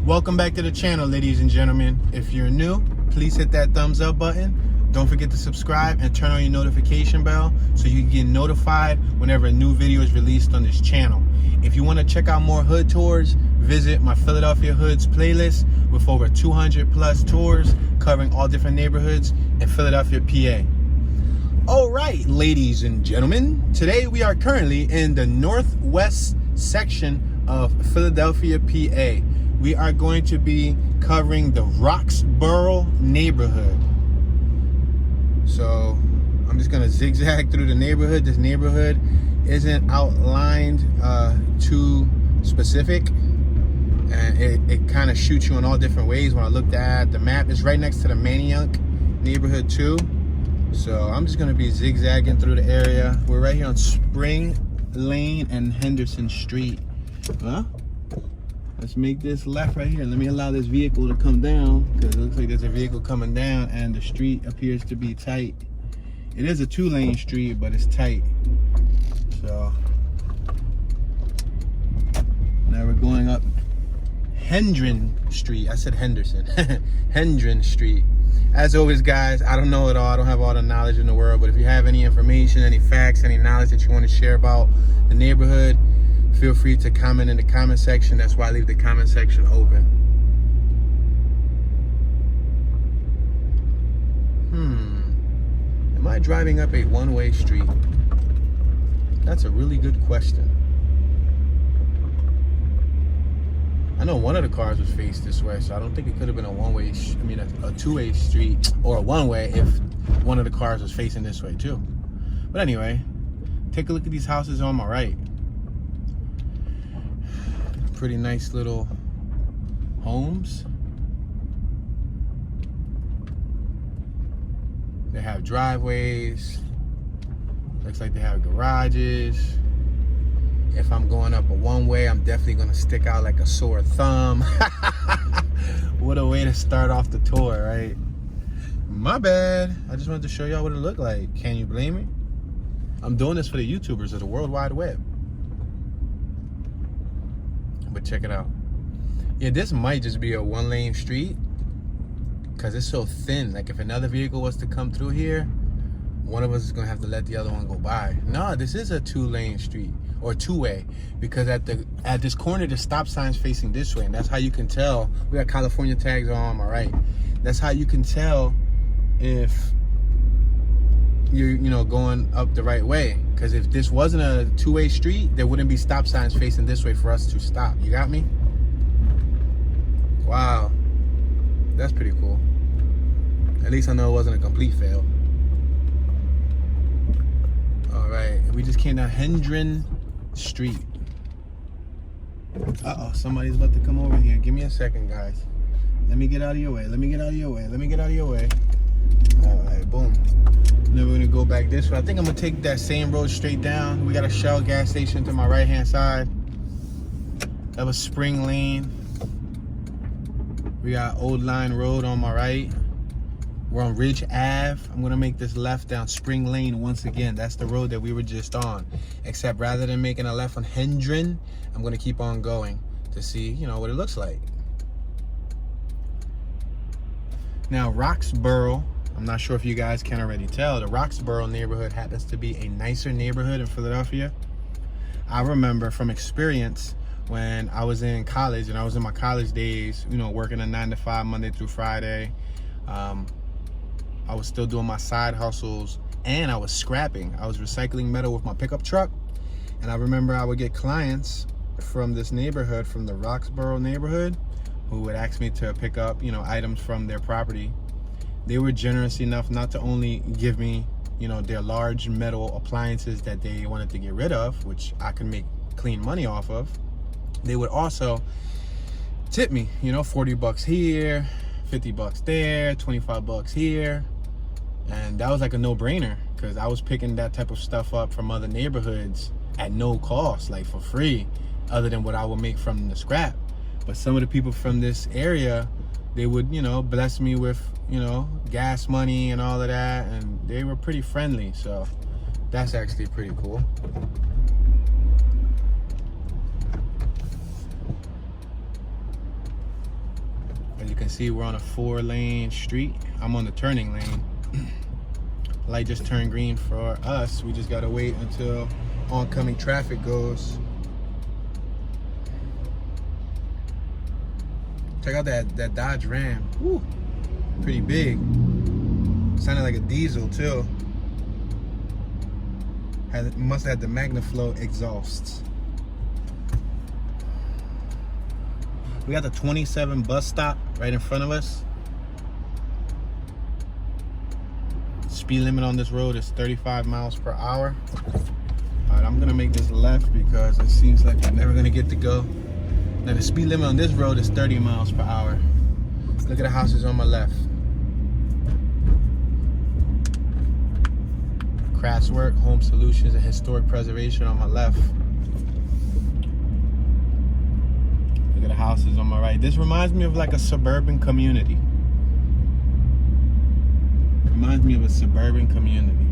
Welcome back to the channel, ladies and gentlemen. If you're new, please hit that thumbs up button. Don't forget to subscribe and turn on your notification bell so you can get notified whenever a new video is released on this channel. If you want to check out more hood tours, visit my Philadelphia Hoods playlist with over 200 plus tours covering all different neighborhoods in Philadelphia, PA. All right, ladies and gentlemen, today we are currently in the northwest section of Philadelphia, PA. We are going to be covering the Roxborough neighborhood. So I'm just gonna zigzag through the neighborhood. This neighborhood isn't outlined too specific, and it kind of shoots you in all different ways. When I looked at the map, it's right next to the Manayunk neighborhood too. So I'm just gonna be zigzagging through the area. We're right here on Spring Lane and Hendrin Street. Let's make this left right here. Let me allow this vehicle to come down, because it looks like there's a vehicle coming down and the street appears to be tight. It is a 2-lane street, but it's tight. So now we're going up Hendrin Street. I said Henderson. Hendrin Street. As always, guys, I don't know it all. I don't have all the knowledge in the world, but if you have any information, any facts, any knowledge that you want to share about the neighborhood, feel free to comment in the comment section. That's why I leave the comment section open. Am I driving up a one-way street? That's a really good question. I know one of the cars was faced this way, so I don't think it could have been a one-way, a two-way street or a one-way if one of the cars was facing this way too. But anyway, take a look at these houses on my right. Pretty nice little homes. They have driveways. Looks like they have garages. If I'm going up a one-way, I'm definitely gonna stick out like a sore thumb. What a way to start off the tour, right? My bad. I just wanted to show y'all what it looked like. Can you blame me? I'm doing this for the YouTubers of the World Wide Web. But check it out. Yeah, this might just be a 1-lane street because it's so thin. Like if another vehicle was to come through here, one of us is gonna have to let the other one go by. No, this is a 2-lane street or 2-way, because at this corner the stop sign's facing this way, and that's how you can tell. We got California tags on my right. That's how you can tell if you're going up the right way, because if this wasn't a 2-way street, there wouldn't be stop signs facing this way for us to stop. You got me? Wow, that's pretty cool. At least I know it wasn't a complete fail. All right, we just came down Hendrin Street. Somebody's about to come over here. Give me a second, guys. Let me get out of your way. Let me get out of your way. Let me get out of your way. All right, boom. Then we're gonna go back this way. I think I'm gonna take that same road straight down. We got a Shell gas station to my right hand side. That was Spring Lane. We got Old Line Road on my right. We're on Ridge Ave. I'm gonna make this left down Spring Lane once again. That's the road that we were just on. Except rather than making a left on Hendrin, I'm gonna keep on going to see, what it looks like. Now, Roxborough, I'm not sure if you guys can already tell, the Roxborough neighborhood happens to be a nicer neighborhood in Philadelphia. I remember from experience when I was in college, and I was in my college days, working a 9-to-5 Monday through Friday. I was still doing my side hustles, and I was scrapping. I was recycling metal with my pickup truck. And I remember I would get clients from this neighborhood, from the Roxborough neighborhood, who would ask me to pick up, items from their property. They were generous enough not to only give me, their large metal appliances that they wanted to get rid of, which I could make clean money off of. They would also tip me, 40 bucks here, 50 bucks there, 25 bucks here. And that was like a no-brainer, because I was picking that type of stuff up from other neighborhoods at no cost, like for free, other than what I would make from the scrap. But some of the people from this area, they would, bless me with, gas money and all of that, and they were pretty friendly. So that's actually pretty cool. can see we're on a 4-lane street. I'm on the turning lane. Light just turned green for us. We just gotta wait until oncoming traffic goes. Check out that Dodge Ram. Woo, pretty big. Sounded like a diesel too. Must have the MagnaFlow exhausts. We got the 27 bus stop right in front of us. Speed limit on this road is 35 miles per hour. All right, I'm gonna make this left because it seems like we're never gonna get to go. Now the speed limit on this road is 30 miles per hour. Look at the houses on my left. Craftswork, Home Solutions, and Historic Preservation on my left. Look at the houses on my right. This reminds me of like a suburban community. Reminds me of a suburban community.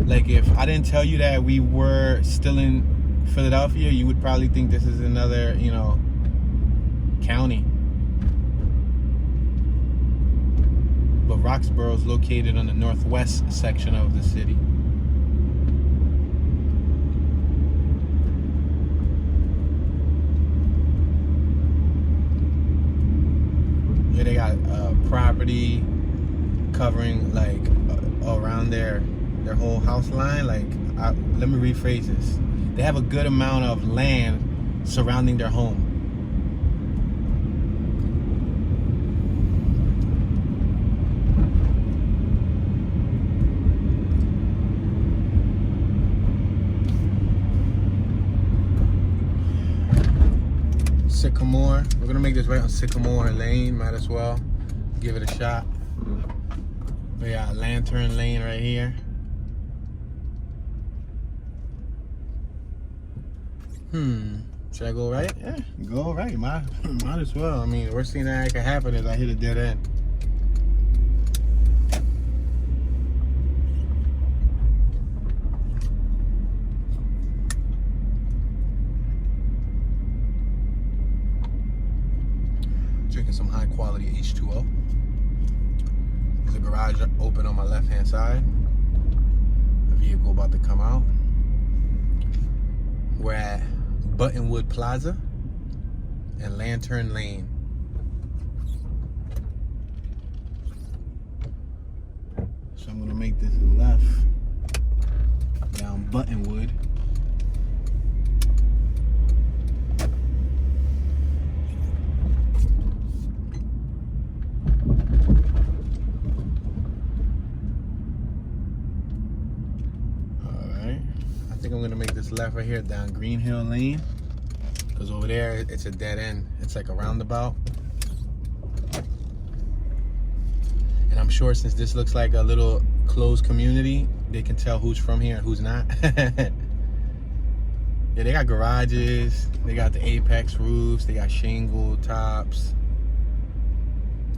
Like if I didn't tell you that we were still in Philadelphia, you would probably think this is another, you know, county. But Roxborough is located on the northwest section of the city. Yeah, they got property covering like around their whole house line. Like, let me rephrase this. They have a good amount of land surrounding their home. Sycamore. We're gonna make this right on Sycamore Lane. Might as well give it a shot. We got Lantern Lane right here. Should I go right? Yeah, go right. Might as well. I mean, the worst thing that could happen is I hit a dead end. Drinking some high quality H2O. There's a garage open on my left hand side. A vehicle about to come out. We're at Buttonwood Plaza and Lantern Lane. So I'm gonna make this left down Buttonwood. I think I'm gonna make this left right here down Green Hill Lane, because over there it's a dead end. It's like a roundabout, and I'm sure since this looks like a little closed community, they can tell who's from here and who's not. Yeah, they got garages, they got the apex roofs, they got shingle tops,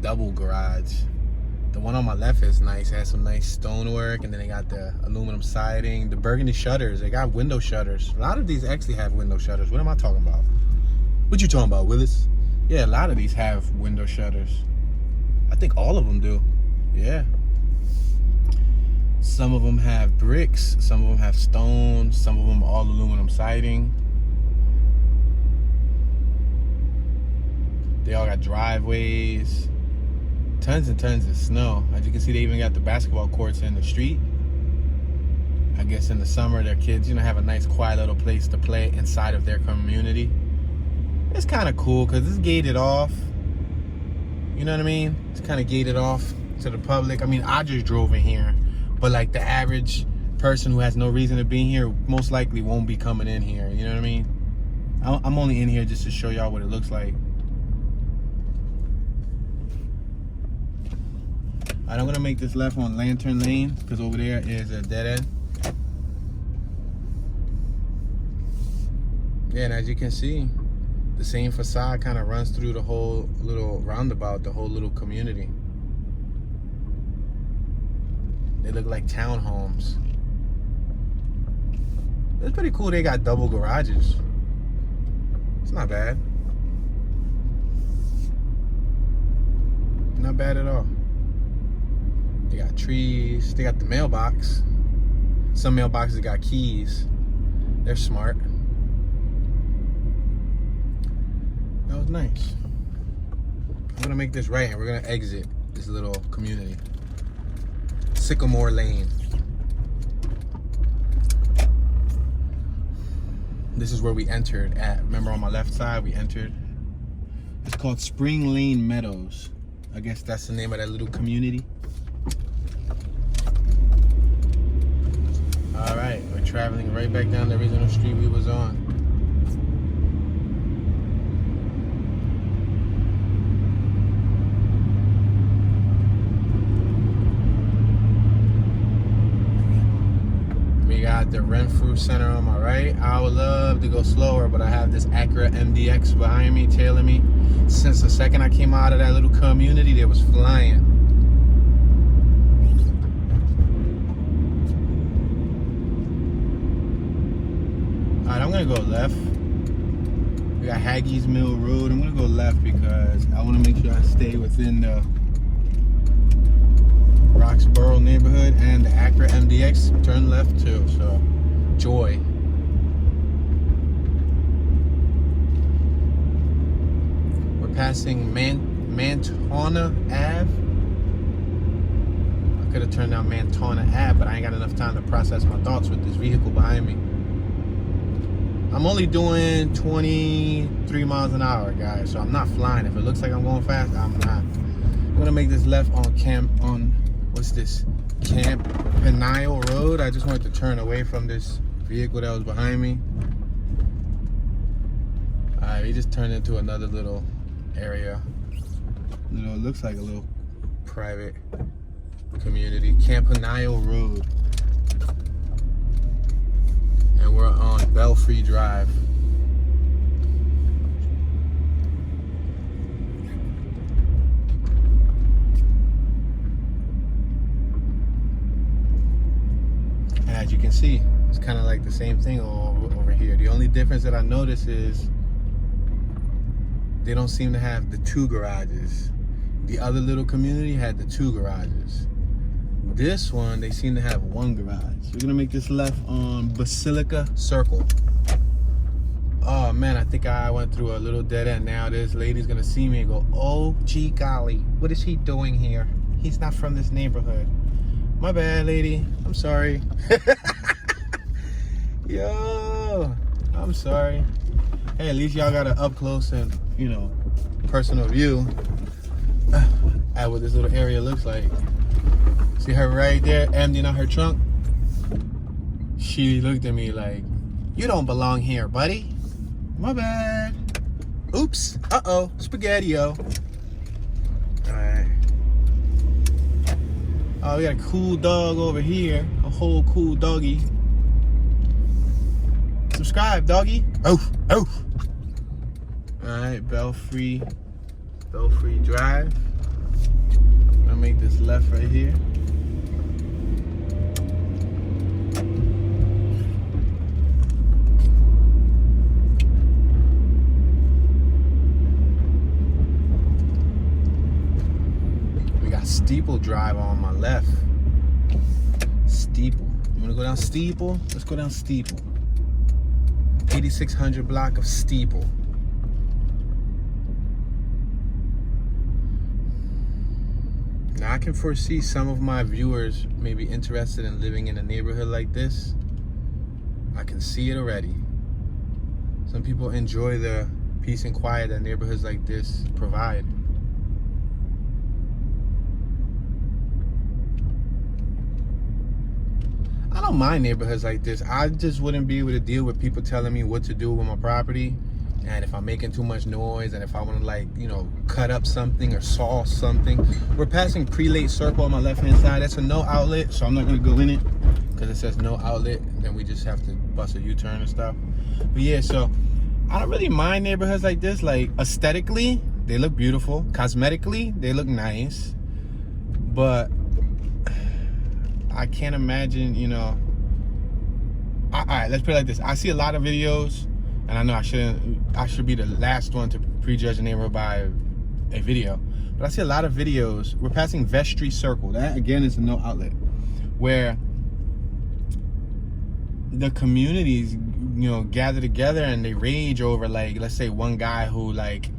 double garage. The one on my left is nice. It has some nice stonework, and then they got the aluminum siding, the burgundy shutters. They got window shutters. A lot of these actually have window shutters. What am I talking about? What you talking about, Willis? Yeah, a lot of these have window shutters. I think all of them do. Yeah. Some of them have bricks. Some of them have stone. Some of them all aluminum siding. They all got driveways. Tons and tons of snow. As you can see, they even got the basketball courts in the street. I guess in the summer, their kids, you know, have a nice quiet little place to play inside of their community. It's kind of cool because it's gated off. You know what I mean? It's kind of gated off to the public. I mean, I just drove in here, but like the average person who has no reason to be here most likely won't be coming in here. You know what I mean? I'm only in here just to show y'all what it looks like. I'm gonna make this left on Lantern Lane because over there is a dead end. Yeah, and as you can see, the same facade kind of runs through the whole little roundabout, the whole little community. They look like townhomes. It's pretty cool. They got double garages. It's not bad. Not bad at all. They got trees. They got the mailbox. Some mailboxes got keys. They're smart. That was nice. I'm gonna make this right and we're gonna exit this little community. Sycamore Lane. This is where we entered at. Remember on my left side, we entered. It's called Spring Lane Meadows. I guess that's the name of that little community. All right, we're traveling right back down the original street we was on. We got the Renfrew Center on my right. I would love to go slower, but I have this Acura MDX behind me, tailing me. Since the second I came out of that little community, they was flying. All right, I'm gonna go left. We got Haggie's Mill Road. I'm gonna go left because I wanna make sure I stay within the Roxborough neighborhood, and the Acura MDX turn left too, so joy. We're passing Mantona Ave. I could have turned down Mantona Ave, but I ain't got enough time to process my thoughts with this vehicle behind me. I'm only doing 23 miles an hour, guys, so I'm not flying. If it looks like I'm going fast, I'm not. I'm gonna make this left on what's this? Campanile Road. I just wanted to turn away from this vehicle that was behind me. Alright, we just turned into another little area. You know, it looks like a little private community. Campanile Road. And we're on Belfry Drive. As you can see, it's kind of like the same thing over here. The only difference that I notice is they don't seem to have the two garages. The other little community had the two garages. This one, they seem to have one garage. We're gonna make this left on Basilica Circle. Oh man, I think I went through a little dead end. Now this lady's gonna see me and go, oh gee golly, what is he doing here? He's not from this neighborhood. My bad, lady. I'm sorry. Yo, I'm sorry. Hey, at least y'all got an up close and, you know, personal view at what this little area looks like. See her right there, emptying out her trunk? She looked at me like, you don't belong here, buddy. My bad. Oops. Uh-oh. Spaghetti-o. Alright. Oh, we got a cool dog over here. A whole cool doggy. Subscribe, doggy. Oh, oh. Alright, Belfry Drive. I'll make this left right here. Steeple Drive on my left. Steeple. You wanna go down Steeple? Let's go down Steeple. 8600 block of Steeple. Now I can foresee some of my viewers may be interested in living in a neighborhood like this. I can see it already. Some people enjoy the peace and quiet that neighborhoods like this provide. I don't mind neighborhoods like this. I just wouldn't be able to deal with people telling me what to do with my property, and if I'm making too much noise, and if I want to, like, you know, cut up something or saw something. We're passing Prelate Circle on my left hand side. That's a no outlet, so I'm not going to go in it because it says no outlet. Then we just have to bust a U-turn and stuff. But yeah, so I don't really mind neighborhoods like this. Like, aesthetically, they look beautiful. Cosmetically, they look nice. But I can't imagine, you know. All right, let's put it like this. I see a lot of videos, and I know I should be the last one to prejudge a neighborhood by a video. But I see a lot of videos. We're passing Vestry Circle. That again is a no outlet, where the communities, you know, gather together and they rage over, like, let's say one guy who like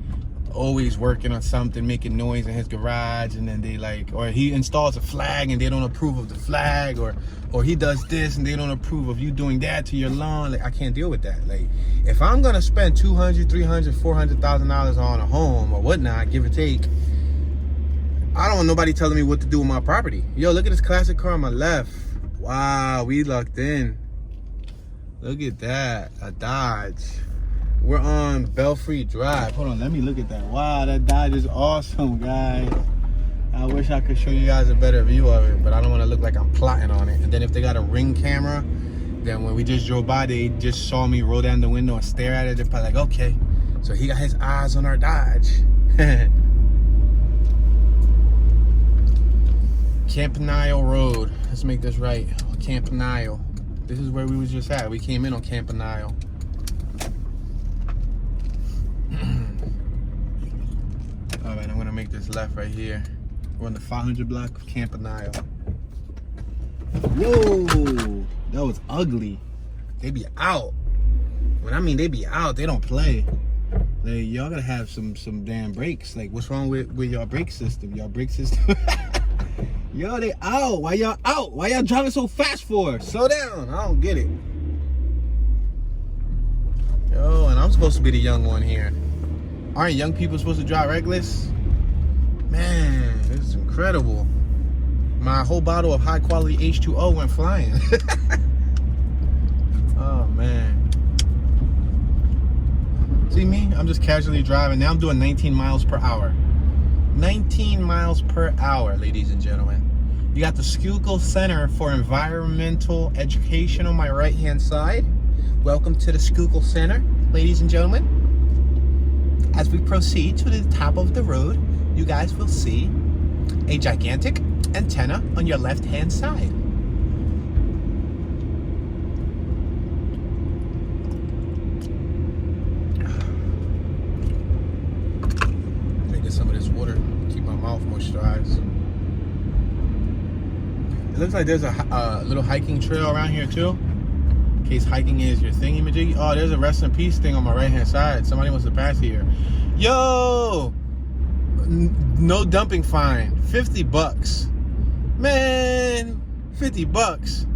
always working on something, making noise in his garage, and then they like, or he installs a flag and they don't approve of the flag, or he does this and they don't approve of you doing that to your lawn. Like, I can't deal with that. Like, if I'm gonna spend $200,000, $300,000, $400,000 on a home or whatnot, give or take, I don't want nobody telling me what to do with my property. Yo, look at this classic car on my left. Wow, we lucked in. Look at that, a Dodge. We're on Belfry Drive. Hold on, let me look at that. Wow, that Dodge is awesome, guys. I wish I could show you guys a better view of it, but I don't want to look like I'm plotting on it. And then if they got a Ring camera, then when we just drove by, they just saw me roll down the window and stare at it. They're probably like, okay, so he got his eyes on our Dodge. Campanile Road. Let's make this right. Campanile. This is where we was just at. We came in on Campanile. All right, I'm gonna make this left right here. We're on the 500 block of Campanile. Whoa, that was ugly. They be out. When I mean they be out, they don't play. Like, y'all gotta have some damn brakes. Like, what's wrong with y'all brake system? Y'all brake system. Yo, they out. Why y'all out? Why y'all driving so fast for? Slow down. I don't get it. Yo, and I'm supposed to be the young one here. Aren't young people supposed to drive reckless? Man, this is incredible. My whole bottle of high quality H2O went flying. Oh, man. See me? I'm just casually driving. Now I'm doing 19 miles per hour. 19 miles per hour, ladies and gentlemen. You got the Schuylkill Center for Environmental Education on my right-hand side. Welcome to the Schuylkill Center, ladies and gentlemen. As we proceed to the top of the road, you guys will see a gigantic antenna on your left-hand side. Let me get some of this water, keep my mouth moisturized. It looks like there's a little hiking trail around here too, in case hiking is your thingy-majiggy. Oh, there's a rest in peace thing on my right-hand side. Somebody wants to pass here. Yo! No dumping fine. $50. Man, $50.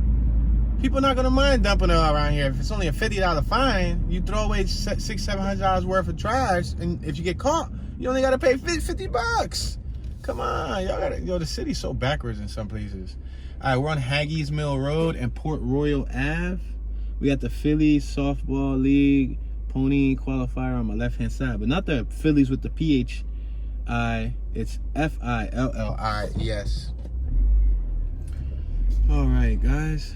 People not gonna mind dumping it around here. If it's only a $50 fine, you throw away $600-700 worth of trash, and if you get caught, you only gotta pay $50. Come on, y'all gotta. Yo, the city's so backwards in some places. All right, we're on Haggis Mill Road and Port Royal Ave. We got the Phillies Softball League Pony qualifier on my left-hand side, but not the Phillies with the PHI. It's FILLIES. All right, guys.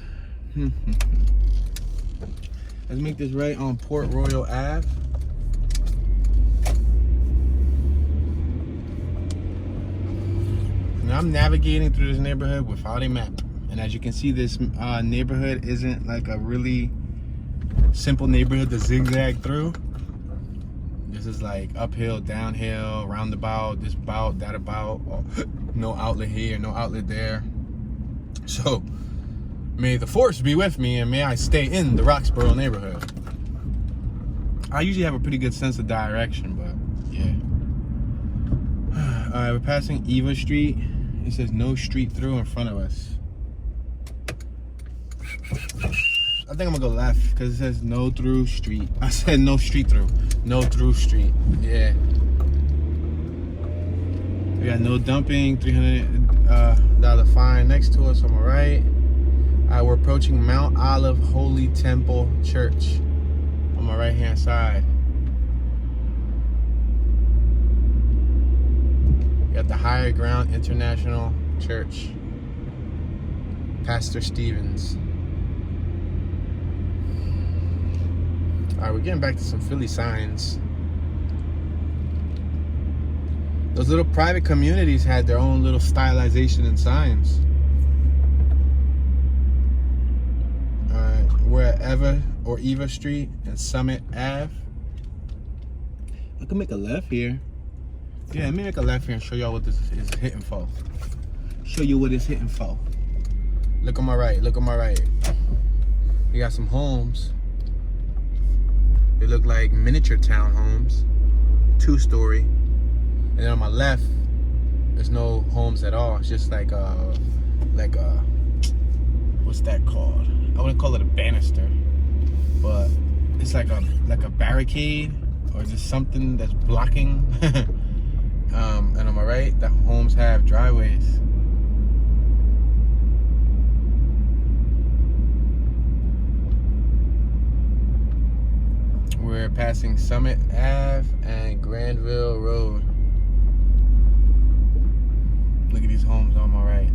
Let's make this right on Port Royal Ave. Now I'm navigating through this neighborhood without a map, and as you can see, this neighborhood isn't like a really simple neighborhood to zigzag through. This is like uphill, downhill, roundabout, this about, that about, no outlet here, no outlet there. So may the force be with me, and may I stay in the Roxborough neighborhood. I usually have a pretty good sense of direction, but yeah. All right, we're passing Eva Street. It says no street through in front of us. I think I'm gonna go left because it says no through street. I said no street through. No through street. Yeah. We got no dumping, $300 fine next to us on my right. All right, we're approaching Mount Olive Holy Temple Church on my right hand side. We got the Higher Ground International Church. Pastor Stevens. All right, we're getting back to some Philly signs. Those little private communities had their own little stylization and signs. All right, we're at Eva Street and Summit Ave. I can make a left here. Yeah, let me make a left here and show y'all what this is hitting for. Show you what it's hitting for. Look on my right, look on my right. We got some homes. They look like miniature townhomes, 2-story. And then on my left, there's no homes at all. It's just like a, what's that called? I wouldn't call it a banister, but it's like a barricade or just something that's blocking. And on my right, the homes have driveways. We're passing Summit Ave and Granville Road. Look at these homes on my right.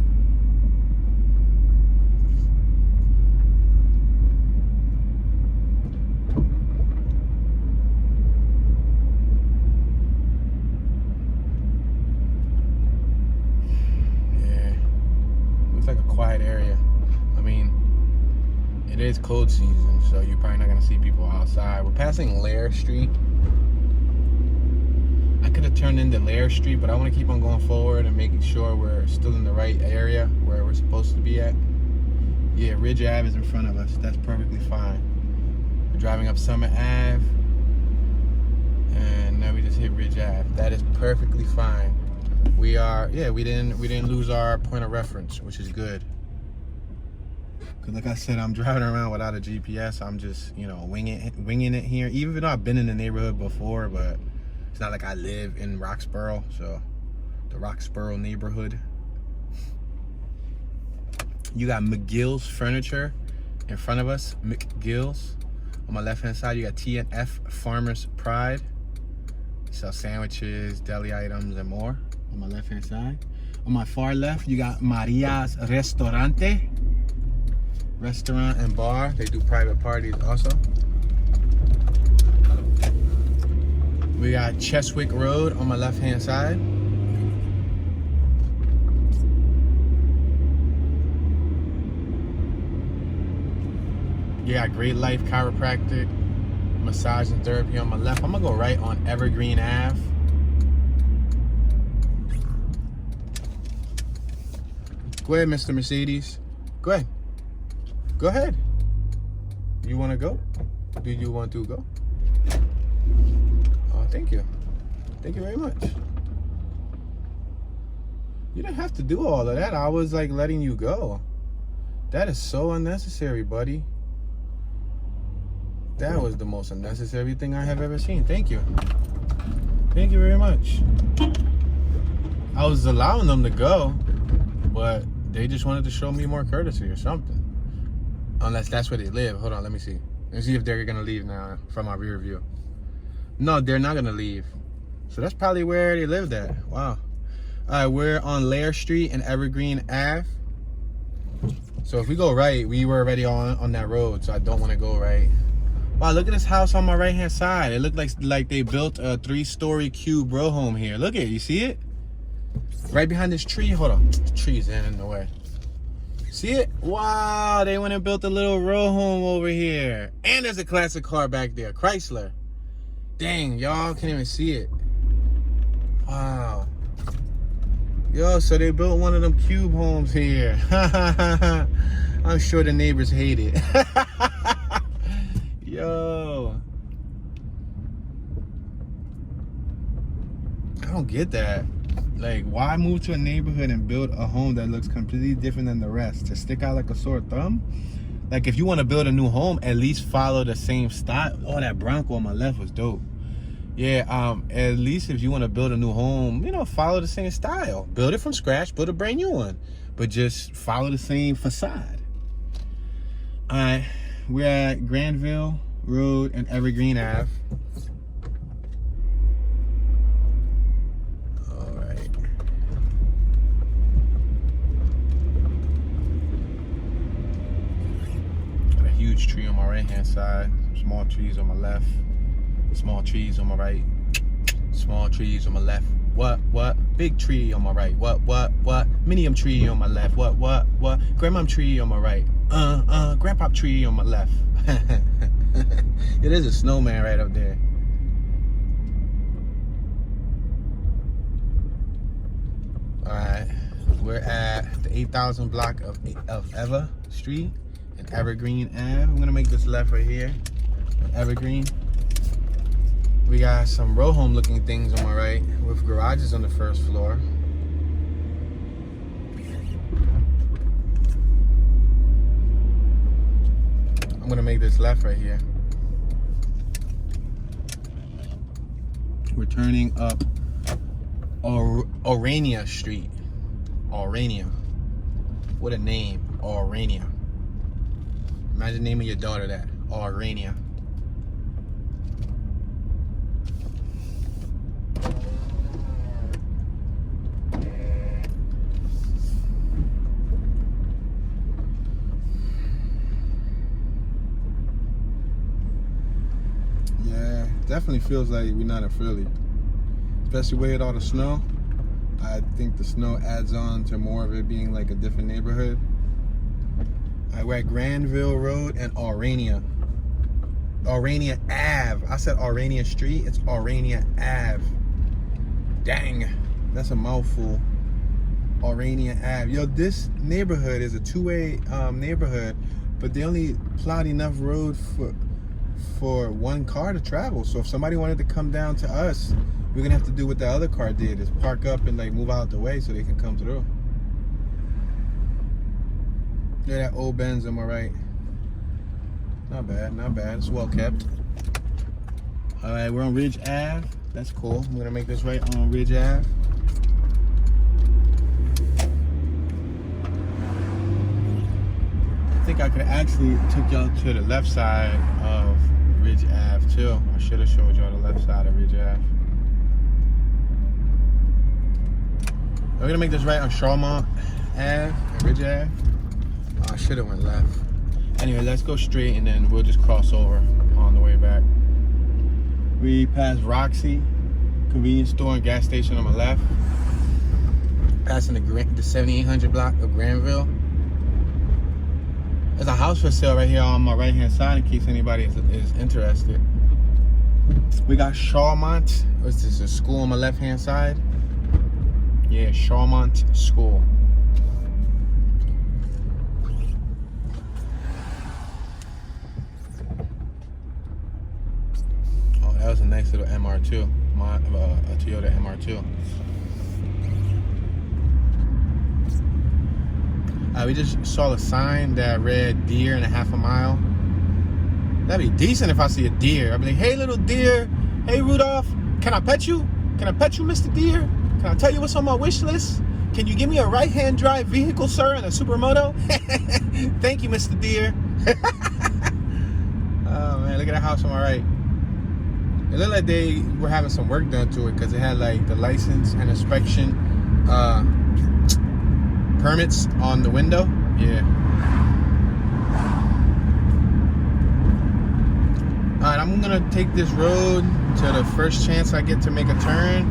Yeah, looks like a quiet area. I mean, it is cold season, so you're probably not gonna see people outside. We're passing Lair Street. I could have turned into Lair Street, but I want to keep on going forward and making sure we're still in the right area where we're supposed to be at. Yeah, Ridge Ave is in front of us. That's perfectly fine. We're driving up Summit Ave, and now we just hit Ridge Ave. That is perfectly fine. We are, yeah, we didn't lose our point of reference, which is good. Cause like I said, I'm driving around without a GPS. I'm just, you know, winging it here. Even though I've been in the neighborhood before, but it's not like I live in Roxborough, so the Roxborough neighborhood. You got McGill's Furniture in front of us, McGill's. On my left-hand side, you got T&F Farmer's Pride. They sell sandwiches, deli items, and more on my left-hand side. On my far left, you got Maria's Restaurante. Restaurant and bar. They do private parties also. We got Chadswick Road on my left-hand side. You got Great Life Chiropractic, Massage and Therapy on my left. I'm gonna go right on Evergreen Ave. Go ahead, Mr. Mercedes. Go ahead. Go ahead. You want to go? Do you want to go? Oh, thank you. Thank you very much. You didn't have to do all of that. I was like letting you go. That is so unnecessary, buddy. That was the most unnecessary thing I have ever seen. Thank you. Thank you very much. I was allowing them to go, but they just wanted to show me more courtesy or something. Unless that's where they live. Hold on, let me see. Let's see if they're gonna leave now from our rear view. No, they're not gonna leave. So that's probably where they lived at. Wow. Alright, we're on Lair Street and Evergreen Ave. So if we go right, we were already on that road, so I don't want to go right. Wow, look at this house on my right hand side. It looked like they built a 3-story cube row home here. Look at it, you see it? Right behind this tree. Hold on, the tree's in the way. See it? Wow, they went and built a little row home over here. And there's a classic car back there, Chrysler. Dang, y'all can't even see it. Wow. Yo, so they built one of them cube homes here. I'm sure the neighbors hate it. Yo. I don't get that. Like, why move to a neighborhood and build a home that looks completely different than the rest? To stick out like a sore thumb? Like, if you want to build a new home, at least follow the same style. Oh, that Bronco on my left was dope. Yeah, at least if you want to build a new home, you know, follow the same style. Build it from scratch, build a brand new one. But just follow the same facade. Alright, we're at Granville Road and Evergreen Ave. Alright. Got a huge tree on my right hand side, some small trees on my left. Small trees on my right, small trees on my left. What? Big tree on my right. What? Medium tree on my left. What? Grandmom tree on my right. Grandpa tree on my left. It is a snowman right up there. We're at the 8,000 block of Eva Street and Evergreen Ave. I'm gonna make this left right here, Evergreen. We got some row home looking things on my right with garages on the first floor. I'm gonna make this left right here. We're turning up Aurania Street. Aurania. What a name, Aurania. Imagine naming your daughter that, Aurania. Yeah, definitely feels like we're not in Philly. Especially with all the snow. I think the snow adds on to more of it being like a different neighborhood. We're at Granville Road and Aurania. Aurania Ave. I said Aurania Street. It's Aurania Ave. Dang, that's a mouthful. Aurania Ave. Yo, this neighborhood is a two-way neighborhood, but they only plot enough road for one car to travel. So if somebody wanted to come down to us, we're gonna have to do what the other car did, is park up and like move out the way so they can come through. Yeah, that old Benz on my right. Not bad, not bad. It's well kept. All right, we're on Ridge Ave. That's cool. I'm gonna make this right on Ridge Ave. I think I could actually took y'all to the left side of Ridge Ave too. I should have showed y'all the left side of Ridge Ave. We're gonna make this right on Shawmont Ave and Ridge Ave. Oh, I should have went left. Anyway, let's go straight and then we'll just cross over on the way back. We passed Roxy, convenience store and gas station on my left. Passing the 7800 block of Granville. There's a house for sale right here on my right hand side in case anybody is interested. We got Shawmont. What's this, a school on my left hand side? Yeah, Shawmont School. Oh, that was a nice little MR2. A Toyota MR2. We just saw a sign that read deer in a half a mile. That'd be decent if I see a deer. I'd be like, hey, little deer. Hey, Rudolph. Can I pet you? Can I pet you, Mr. Deer? Can I tell you what's on my wish list? Can you give me a right-hand drive vehicle, sir, and a supermoto? Thank you, Mr. Deer. Oh, man, look at that house on my right. It looked like they were having some work done to it because it had, like, the license and inspection permits on the window. Yeah. Alright, I'm gonna take this road to the first chance I get to make a turn,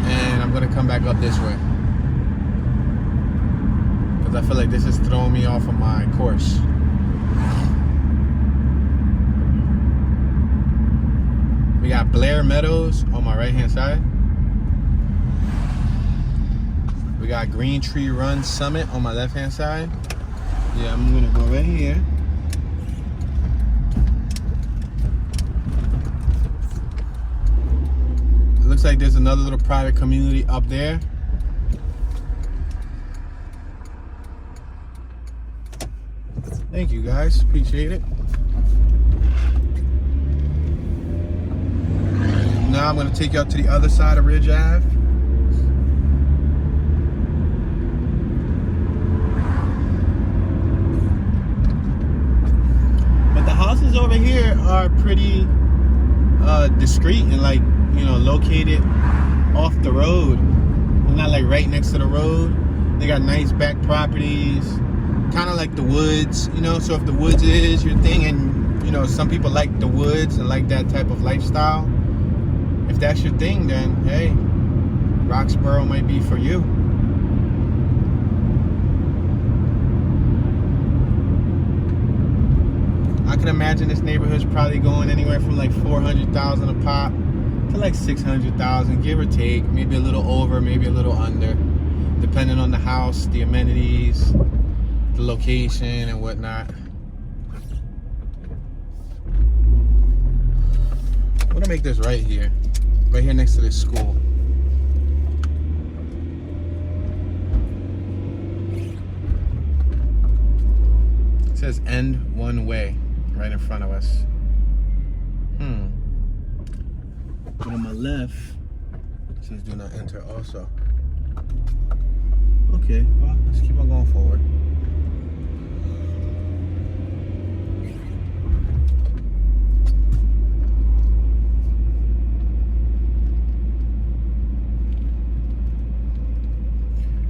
and I'm gonna come back up this way because I feel like this is throwing me off of my course. We got Blair Meadows on my right hand side. We got Green Tree Run Summit on my left hand side. Yeah, I'm gonna go right here. It looks like there's another little private community up there. Thank you guys, appreciate it. Now I'm gonna take you out to the other side of Ridge Ave. Houses over here are pretty discreet and, like, you know, located off the road. They're not like right next to the road. They got nice back properties, kind of like the woods, you know. So if the woods is your thing, and you know some people like the woods and like that type of lifestyle, if that's your thing, then hey, Roxborough might be for you. I can imagine this neighborhood's probably going anywhere from like 400,000 a pop to like 600,000, give or take, maybe a little over, maybe a little under. depending on the house, the amenities, the location, and whatnot. I'm gonna make this right here next to this school. It says end one way right in front of us. But on my left, it says do not enter also. Okay, well, let's keep on going forward.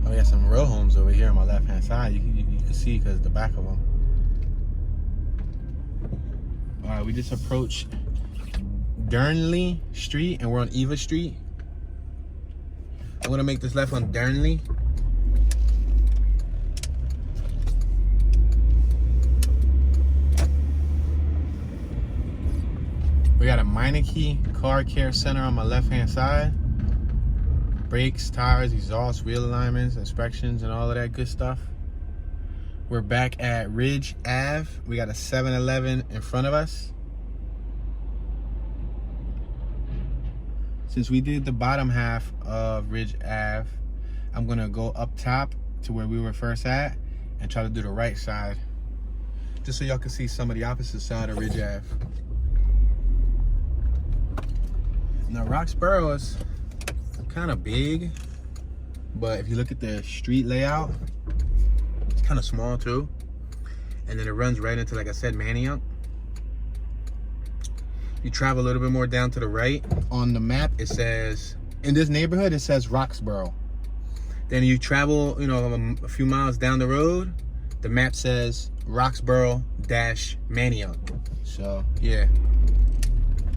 Oh, we got some row homes over here on my left-hand side. You can see because the back of them. All right, we just approached Hendrin Street and we're on Eva Street. I'm gonna make this left on Hendrin. We got a Manayunk car care center on my left-hand side. Brakes, tires, exhaust, wheel alignments, inspections, and all of that good stuff. We're back at Ridge Ave. We got a 7-Eleven in front of us. Since we did the bottom half of Ridge Ave, I'm gonna go up top to where we were first at and try to do the right side, just so y'all can see some of the opposite side of Ridge Ave. Now Roxborough is kind of big, but if you look at the street layout, it's kind of small too. And then it runs right into, like I said, Manayunk. You travel a little bit more down to the right. On the map, it says, in this neighborhood, it says Roxborough. Then you travel, a few miles down the road, the map says Roxborough-Manayunk. So, yeah.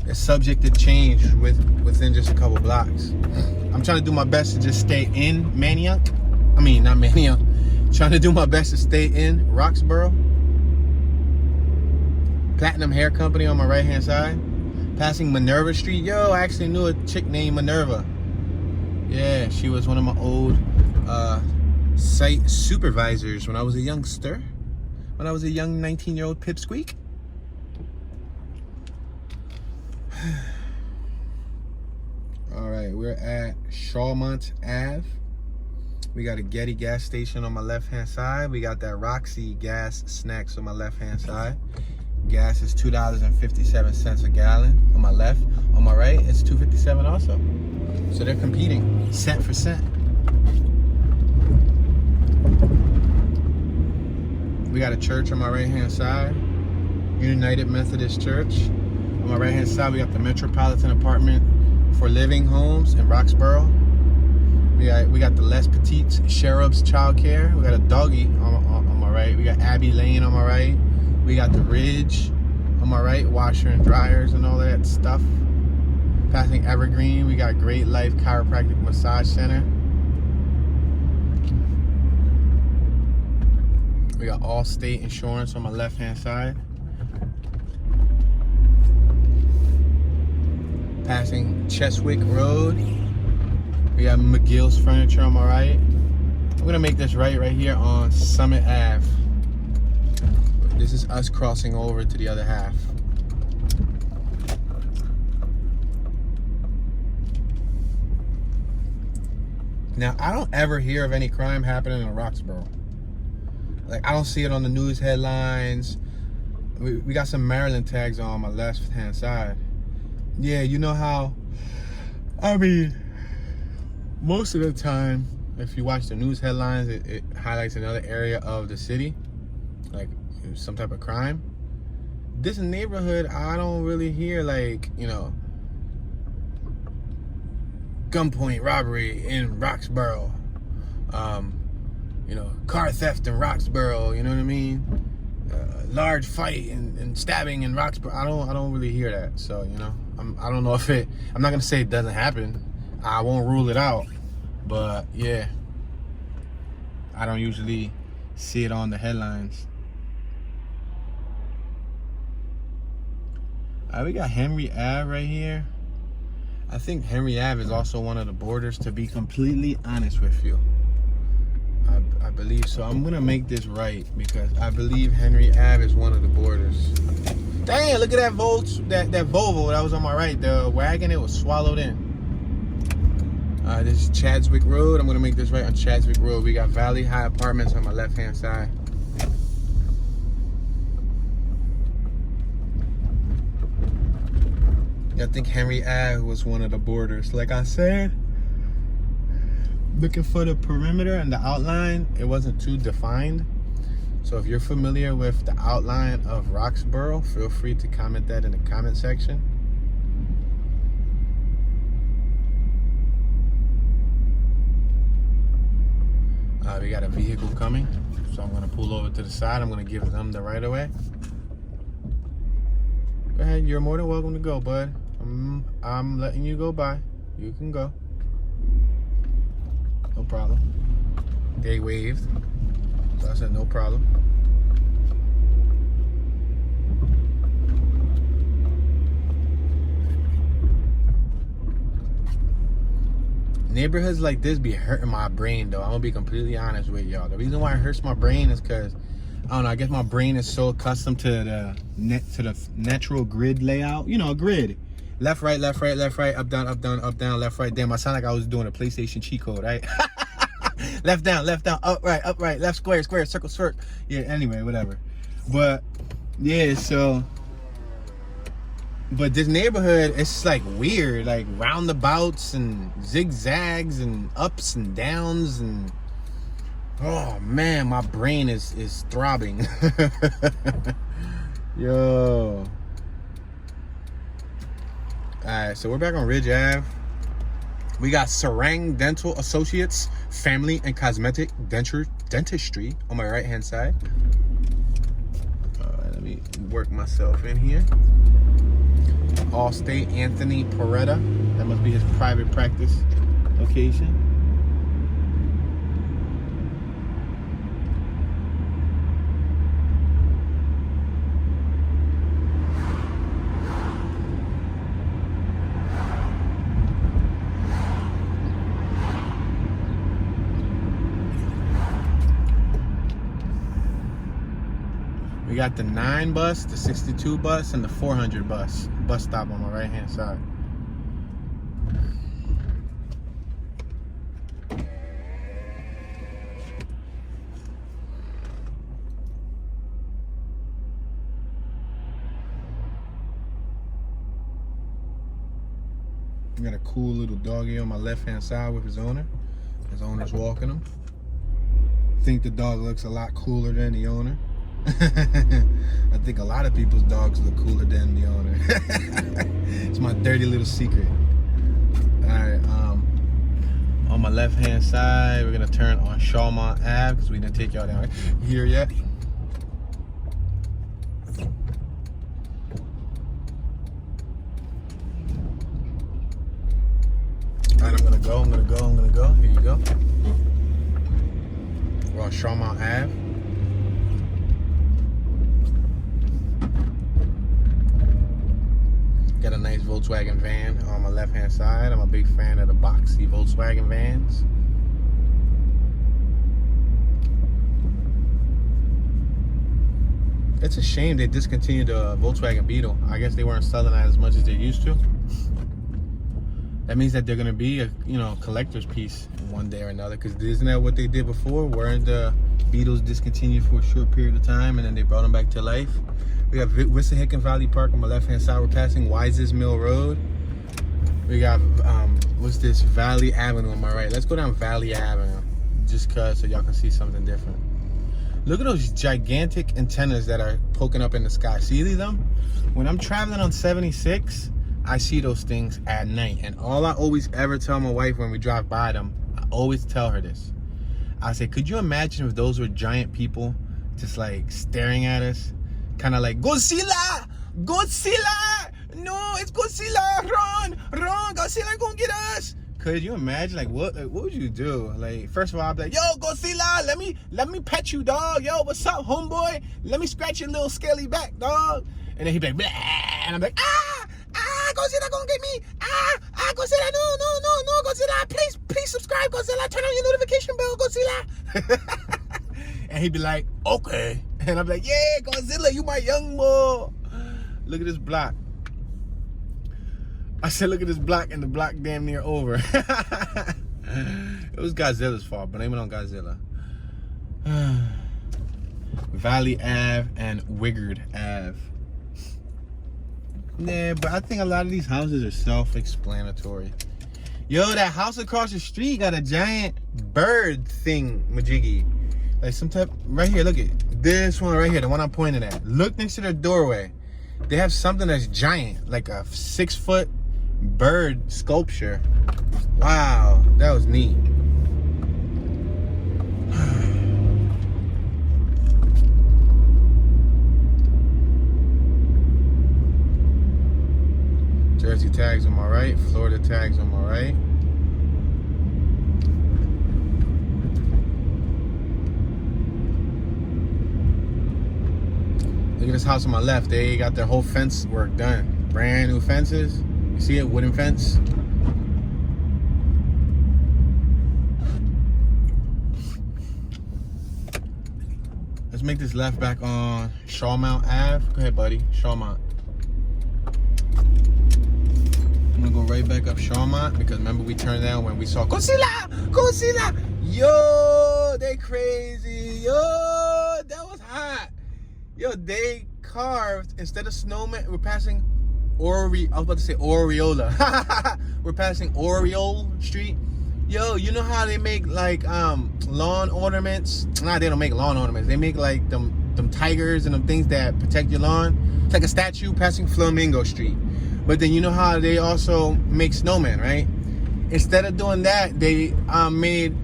It's subject to change within just a couple blocks. I'm trying to do my best to just stay in Manayunk. I mean, not Manayunk. Trying to do my best to stay in Roxborough. Platinum Hair Company on my right-hand side. Passing Minerva Street. Yo, I actually knew a chick named Minerva. Yeah, she was one of my old site supervisors when I was a youngster. When I was a young 19-year-old pipsqueak. All right, we're at Shawmont Ave. We got a Getty gas station on my left-hand side. We got that Roxy gas snacks on my left-hand side. Gas is $2.57 a gallon on my left. On my right, it's $2.57 also. So they're competing cent for cent. We got a church on my right-hand side. United Methodist Church. On my right-hand side, we got the Metropolitan Apartment for Living Homes in Roxborough. We got the Les Petites Cherubs Child Care. We got a doggy on my right. We got Abbey Lane on my right. We got the Ridge on my right, washer and dryers and all that stuff. Passing Evergreen, we got Great Life Chiropractic Massage Center. We got Allstate Insurance on my left-hand side. Passing Chadswick Road. We got McGill's Furniture on my right. I'm gonna make this right here on Summit Ave. This is us crossing over to the other half. Now, I don't ever hear of any crime happening in Roxborough. Like, I don't see it on the news headlines. We got some Maryland tags on my left-hand side. Yeah, you know how, I mean, most of the time, if you watch the news headlines, it highlights another area of the city, like some type of crime. This neighborhood, I don't really hear, like, gunpoint robbery in Roxborough, car theft in Roxborough, you know what I mean? Large fight and stabbing in Roxborough. I don't really hear that. So, I don't know if I'm not gonna say it doesn't happen. I won't rule it out, but yeah, I don't usually see it on the headlines. We got Henry Ave right here. I think Henry Ave is also one of the borders, to be completely honest with you. I believe so. I'm gonna make this right because I believe Henry Ave is one of the borders. Dang, look at that that Volvo that was on my right. The wagon, it was swallowed in. This is Chadswick Road. I'm gonna make this right on Chadswick Road. We got Valley High Apartments on my left-hand side. I think Henry Ave was one of the borders. Like I said, looking for the perimeter and the outline, it wasn't too defined. So if you're familiar with the outline of Roxborough, feel free to comment that in the comment section. We got a vehicle coming, so I'm gonna pull over to the side. I'm gonna give them the right of way. Go ahead, you're more than welcome to go, bud. I'm letting you go by. You can go. No problem. They waved, so I said no problem. Neighborhoods like this be hurting my brain, though. I'm gonna be completely honest with y'all. The reason why it hurts my brain is because I don't know. I guess my brain is so accustomed to the natural grid layout. You know, a grid. Left, right, left, right, left, right, up, down, left, right. Damn, I sound like I was doing a PlayStation cheat code, right? left, down, up, right, left, square, circle, circle. Yeah. Anyway, whatever. But yeah, so. But this neighborhood, it's like weird, like roundabouts and zigzags and ups and downs and oh man, my brain is throbbing. Yo. Alright, so we're back on Ridge Ave. We got Sarang Dental Associates Family and Cosmetic Dentistry on my right hand side. Alright, let me work myself in here. Allstate Anthony Poretta. That must be his private practice location. We got the 9 bus, the 62 bus, and the 400 bus stop on my right hand side. We got a cool little doggy on my left hand side with his owner. His owner's walking him. I think the dog looks a lot cooler than the owner. I think a lot of people's dogs look cooler than the owner. It's my dirty little secret. Alright, on my left hand side, we're gonna turn on Shawmont Ave because we didn't take y'all down here yet. Alright, I'm gonna go. Here you go. We're on Shawmont Ave. Got a nice Volkswagen van on my left hand side. I'm a big fan of the boxy Volkswagen vans. It's a shame they discontinued the Volkswagen Beetle. I guess they weren't selling that as much as they used to. That means that they're gonna be a collector's piece one day or another. Because isn't that what they did before? Weren't the Beetles discontinued for a short period of time and then they brought them back to life? We got Wissahickon Valley Park on my left hand side. We're passing Wisest Mill Road. We got what's this, Valley Avenue on my right. Let's go down Valley Avenue just cause so y'all can see something different. Look at those gigantic antennas that are poking up in the sky. See them? When I'm traveling on 76, I see those things at night. And all I always ever tell my wife when we drive by them, I always tell her this. I say, could you imagine if those were giant people just like staring at us? Kind of like, Godzilla! Godzilla! No, it's Godzilla! Run! Godzilla gonna get us! Could you imagine, like, what would you do? Like, first of all, I'd be like, yo, Godzilla, let me pet you, dog. Yo, what's up, homeboy? Let me scratch your little scaly back, dog. And then he'd be like, blah, and I'm like, Godzilla gonna get me. Godzilla, no, Godzilla, please subscribe, Godzilla. Turn on your notification bell, Godzilla. And he'd be like, okay. And I'm like, yeah, Godzilla, you my young boy. Look at this block. I said, look at this block, and the block damn near over. It was Godzilla's fault, but blame it on Godzilla. Valley Ave and Wigard Ave. Yeah, but I think a lot of these houses are self-explanatory. Yo, that house across the street got a giant bird thing, majiggy. Like some type, right here, look at this one right here, the one I'm pointing at. Look next to their doorway. They have something that's giant, like a 6-foot bird sculpture. Wow, that was neat. Jersey tags on my right, Florida tags on my right. Look at this house on my left. They got their whole fence work done. Brand new fences. You see it? Wooden fence. Let's make this left back on Shawmont Ave. Go ahead, buddy. Shawmont. I'm gonna go right back up Shawmont because remember we turned down when we saw Godzilla! Godzilla! Yo, they crazy. Yo, that was hot. Yo, they carved, instead of snowman, we're passing I was about to say Oriola. We're passing Oriole Street. Yo, you know how they make like lawn ornaments? Nah, they don't make lawn ornaments. They make like them tigers and them things that protect your lawn. It's like a statue passing Flamingo Street. But then you know how they also make snowmen, right? Instead of doing that, they made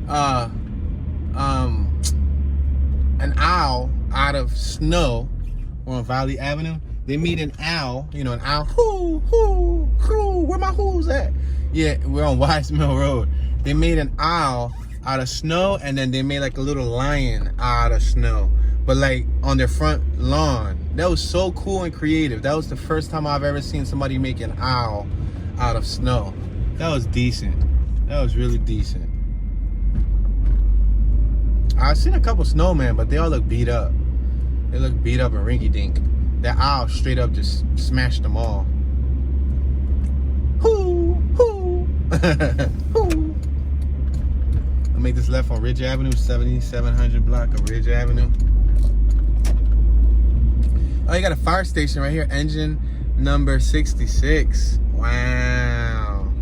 an owl out of snow on Valley Avenue. They made an owl, you know, an owl. Hoo, hoo, hoo. Where my who's at? Yeah, we're on Wise Mill Road. They made an owl out of snow, and then they made like a little lion out of snow, but like on their front lawn. That was so cool and creative. That was the first time I've ever seen somebody make an owl out of snow. That was decent. That was really decent. I've seen a couple snowmen, but they all look beat up. They look beat up and rinky-dink. That owl straight up just smashed them all. Hoo, hoo, hoo. I'll make this left on Ridge Avenue, 7700 block of Ridge Avenue. Oh, you got a fire station right here, engine number 66. Wow.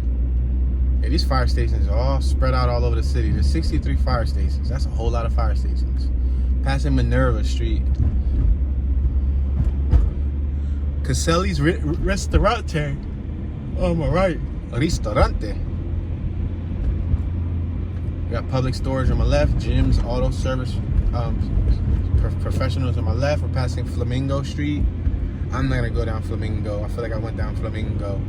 Yeah, these fire stations are all spread out all over the city. There's 63 fire stations. That's a whole lot of fire stations. Passing Minerva Street. Caselli's Restaurante. Oh, my right. Ristorante. We got public storage on my left. Gyms, auto service, professionals on my left. We're passing Flamingo Street. I'm not gonna go down Flamingo. I feel like I went down Flamingo.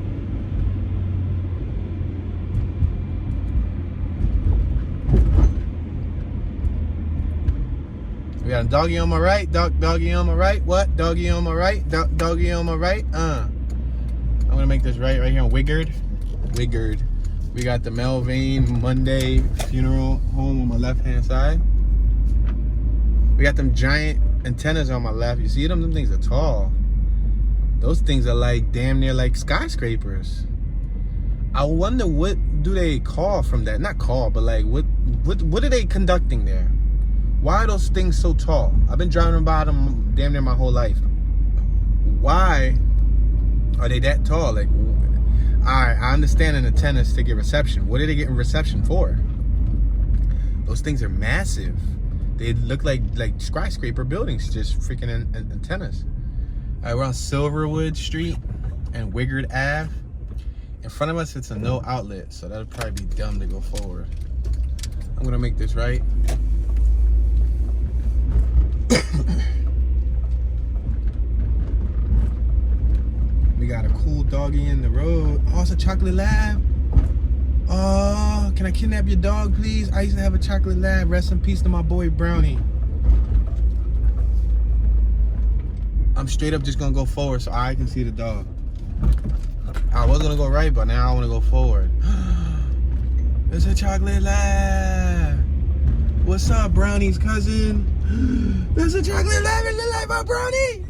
We got a doggy on my right, doggy on my right. What? Doggy on my right, doggy on my right. I'm gonna make this right here on Wigard. We got the Melvin Monday Funeral Home on my left-hand side. We got them giant antennas on my left. You see them? Them things are tall. Those things are like damn near like skyscrapers. I wonder what do they call from that? Not call, but like what are they conducting there? Why are those things so tall? I've been driving by them damn near my whole life. Why are they that tall? Like, I understand an antenna is to get reception. What are they getting reception for? Those things are massive. They look like skyscraper buildings, just freaking antennas. All right, we're on Silverwood Street and Wigard Ave. In front of us, it's a no outlet, so that'll probably be dumb to go forward. I'm gonna make this right. We got a cool doggy in the road. Oh, it's a chocolate lab. Oh, can I kidnap your dog, please? I used to have a chocolate lab. Rest in peace to my boy Brownie. I'm straight up just gonna go forward so I can see the dog. I was gonna go right, but now I wanna go forward. It's a chocolate lab. What's up, Brownie's cousin? There's a chocolate lab in the life of Brownie.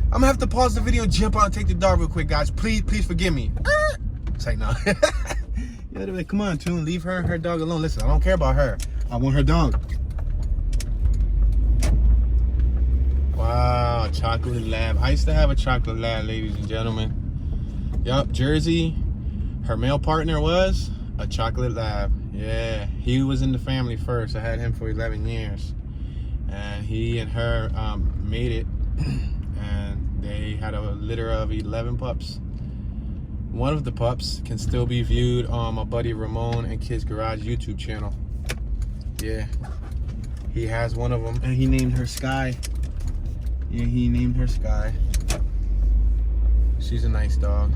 I'm gonna have to pause the video and jump out and take the dog real quick, guys. Please forgive me. It's like, no. Yeah, they're like, come on, Toon, leave her and her dog alone. Listen, I don't care about her. I want her dog. Wow, chocolate lab. I used to have a chocolate lab, ladies and gentlemen. Yup, Jersey. Her male partner was a chocolate lab. Yeah, he was in the family first. I had him for 11 years. And he and her made it. And they had a litter of 11 pups. One of the pups can still be viewed on my buddy Ramon and Kids Garage YouTube channel. Yeah, he has one of them, and he named her Sky. Yeah, he named her Sky. She's a nice dog.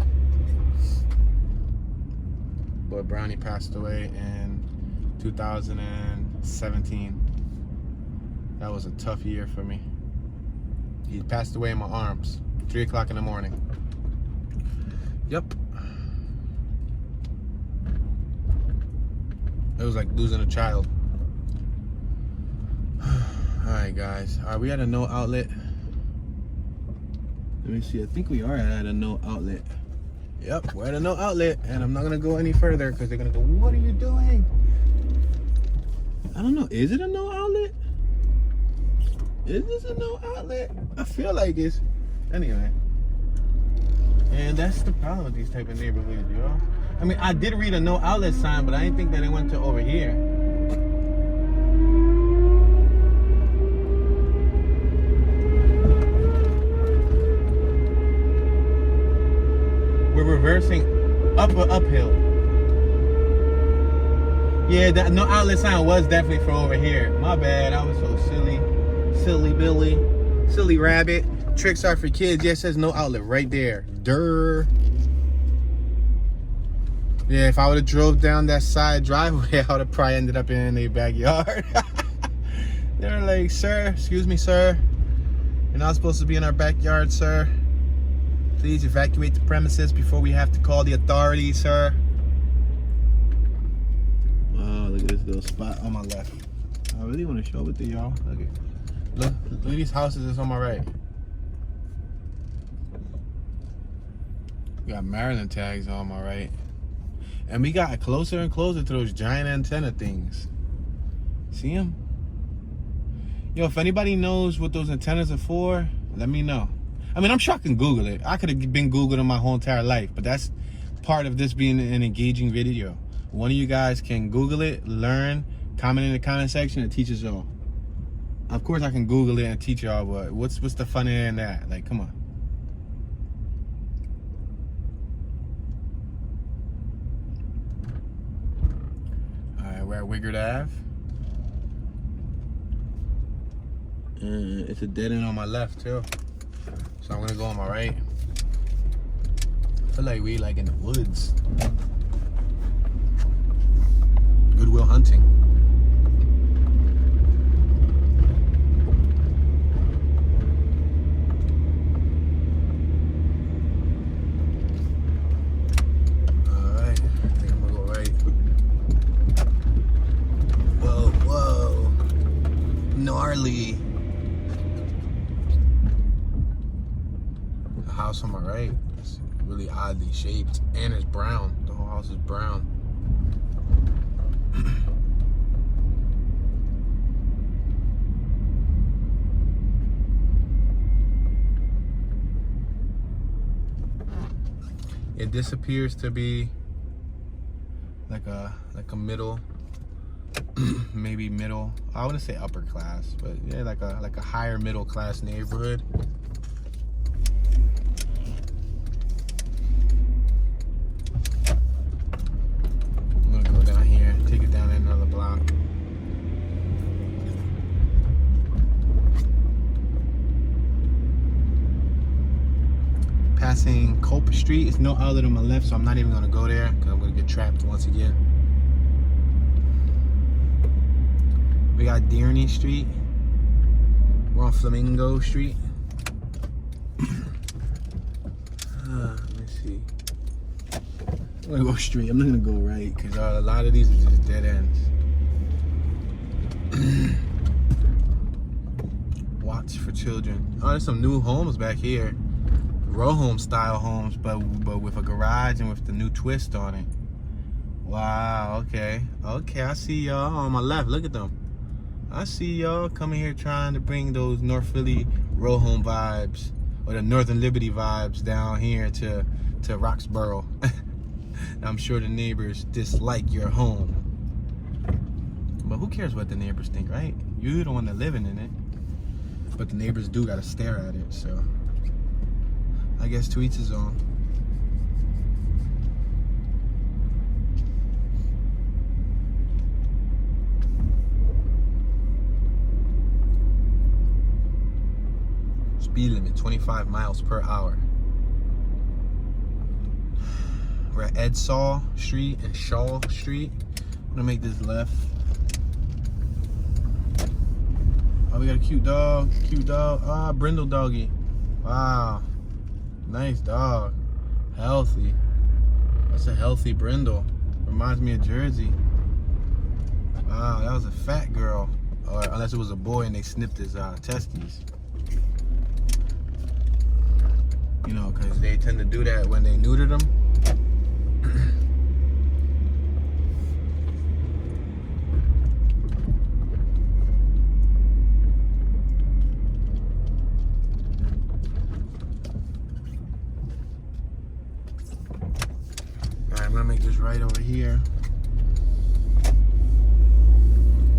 But Brownie passed away in 2017. That was a tough year for me. He passed away in my arms, 3 o'clock in the morning. Yep. It was like losing a child. Alright, guys. Are we at a no outlet? Let me see. I think we are at a no outlet. Yep, we're at a no outlet. And I'm not going to go any further because they're going to go, what are you doing? I don't know. Is it a no outlet? Is this a no outlet? I feel like it's. Anyway. And that's the problem with these type of neighborhoods, yo. I mean, I did read a no outlet sign, but I didn't think that it went to over here. We're reversing up or uphill. Yeah, that no outlet sign was definitely for over here. My bad, I was so silly. Silly Billy. Silly rabbit. Tricks are for kids. Yeah, it says no outlet right there. Durr. Yeah, if I would have drove down that side driveway, I would have probably ended up in a backyard. They're like, sir, excuse me, sir. You're not supposed to be in our backyard, sir. Please evacuate the premises before we have to call the authorities, sir. Wow, look at this little spot on my left. I really want to show it to y'all. Look at these houses that's on my right. We got Maryland tags on my right. And we got closer and closer to those giant antenna things. See them? Yo, if anybody knows what those antennas are for, let me know. I mean, I'm sure I can Google it. I could have been Googling my whole entire life, but that's part of this being an engaging video. One of you guys can Google it, learn, comment in the comment section, and teach us all. Of course, I can Google it and teach y'all, but what's the fun in that? Like, come on. We're at Wiggard Ave. And it's a dead end on my left too. So I'm gonna go on my right. I feel like we like in the woods. Goodwill Hunting. Alright, I think I'm gonna go right. Whoa. Gnarly. The house on my right is really oddly shaped and it's brown. The whole house is brown. It disappears to be like a middle, maybe middle. I wouldn't say upper class, but yeah, like a higher middle class neighborhood. I'm gonna go down here, take it down another block. Passing Culp Street. It's no outlet on my left, so I'm not even gonna go there because I'm gonna get trapped once again. We got Hendrin Street. We're on Flamingo Street. Let me see. I'm gonna go straight. I'm not gonna go right because a lot of these are just dead ends. lots for children. Oh, there's some new homes back here. Row home style homes, but with a garage and with the new twist on it. Wow, okay. Okay, I see y'all on my left. Look at them. I see y'all coming here trying to bring those North Philly row home vibes or the Northern Liberty vibes down here to Roxborough. I'm sure the neighbors dislike your home. But who cares what the neighbors think, right? You're the one that living in it. But the neighbors do gotta stare at it, so I guess to each his own. Speed limit 25 miles per hour. We're at Edsaw Street and Shaw Street. I'm gonna make this left. Oh, we got a cute dog. Cute dog. Ah, brindle doggy. Wow. Nice dog. Healthy. That's a healthy brindle. Reminds me of Jersey. Wow, that was a fat girl. Or unless it was a boy and they snipped his testes. You know, because they tend to do that when they neuter them. Alright, I'm gonna make this right over here.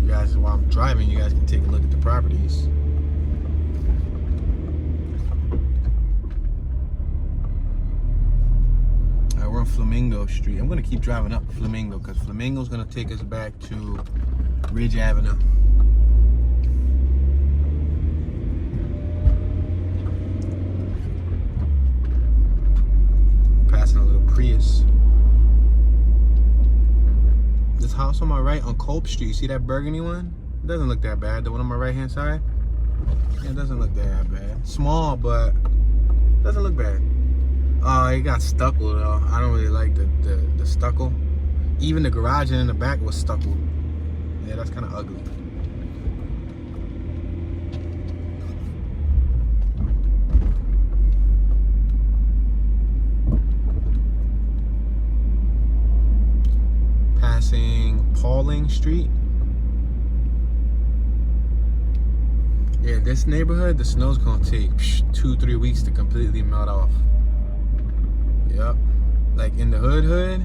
You guys, while I'm driving, you guys can take a look at the properties. We're on Flamingo Street. I'm gonna keep driving up Flamingo because Flamingo's gonna take us back to Ridge Avenue. Passing a little Prius. This house on my right on Culp Street, you see that burgundy one? It doesn't look that bad. The one on my right hand side? Yeah, it doesn't look that bad. Small, but doesn't look bad. Oh, it got stucco though. I don't really like the stucco. Even the garage in the back was stucco. Yeah, that's kind of ugly. Passing Pauling Street. Yeah, this neighborhood, the snow's gonna take 2-3 weeks to completely melt off. Yep, like in the hood,